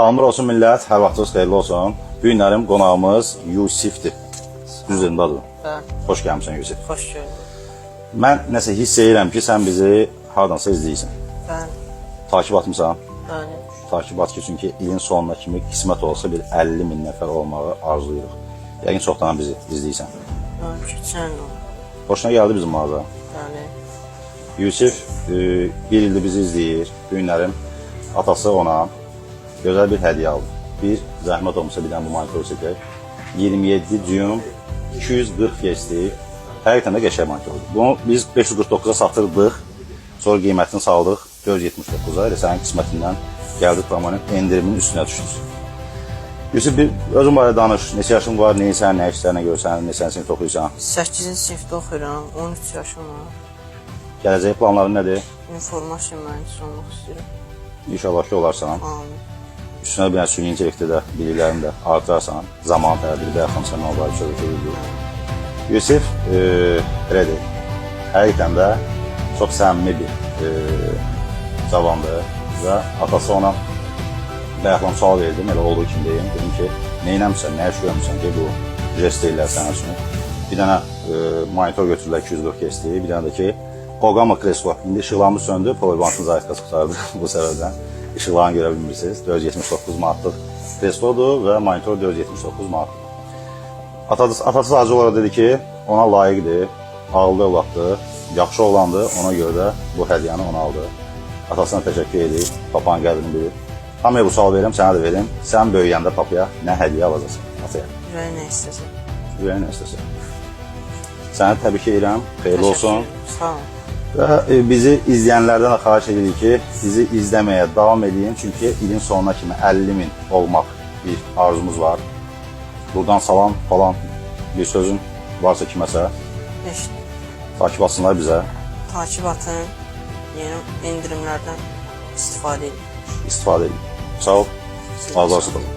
Salamlar olsun millət, hər vaxtınız xeyirli olsun. Bu günlərim qonağımız Yusifdir. Düzündadır. Xoş gəlmişsən Yusif. Xoş gördüm. Mən nəsə hiss edirəm ki, sən bizi hardansa izləyirsən. Bəli. Takip atmısan? Bəli. Takip at ki, çünki ilin sonuna kimi qismət olsa bir 50 min nəfər olmağı arzuyuruq. Yəqin çoxdan bizi izləyirsən. Bəli, keçən il. Xoşuna gəldi bizim mağaza. Bəli. Yusif bir ildir bizi izləyir. Bu günlərim atası ona gözəl bir hədiyyə aldı. Bir zəhmət olmasa bir dənə bu monitor çəkək. 27 düyüm 240 Hz. Həqiqətən də qəşəng monitordur. Bunu biz 549-a satırdıq. Sonra qiymətini saldıq 479-a. Elə sənin qismətindən gəldik promonin endirimin üstünə düşdük. Yusuf, bir özün barədə danış. Neçə yaşın var, neysən, nə işlərlə görsən, neçənci sinifdə oxuyursan? 8-ci sinifdə oxuyuram, 13 yaşım var. Gələcək planların nədir? İnformasiya mühəndisi olmaq istəyirəm. İnşallah ki, olarsan. Amin. Üstünə bir süni intellekti də, biliklərini də artırarsan. Zaman tədbiri də yaxın sənin olmalı bir şey. Yusif, elədir. Həqiqətən də çox səmimi bir cavandır və atası ona bayaqdan sual verdim, elə olduğu kimi deyim. Dedim ki, neynəmsən, nə iş görmüsən ki, bu jest deyirlər sənə üçün. Bir dənə monitor götürürlər 240 Hz, bir dənə də ki, Ogama kreslo. İndi işıqlarımız söndü, powerbankın zayıfqası qutardı bu səbəbdən. İşıqlarını görə bilmirsiniz. 479 manatlıq kreslodur və monitor 479 manatlıq. Atası sadəcə olaraq dedi ki, ona layiqdir, ağıllı evlatdır, yaxşı oğlandır, ona görə də bu hədiyyəni ona aldı. Atasına təşəkkür edir, papanın qədrini bilir. Hamıya bu sual verirəm, sənə də verim. Sən böyüyəndə papaya nə hədiyyə alacaqsın ataya? Ürəyi nə istəsin? Ürəyi nə istəsin? Səni təbrik edirəm, xeyirli olsun. Sağ olun. Və bizi izləyənlərdən də xahiş edirik ki, bizi izləməyə davam edin. Çünki ilin sonuna kimi 50 min olmaq bir arzumuz var. Buradan salam falan bir sözün varsa kiməsə takip atsınlar bizə. Takip atın, yeni endirimlərdən istifadə edin. İstifadə edin. Sağ ol. Azar olsun.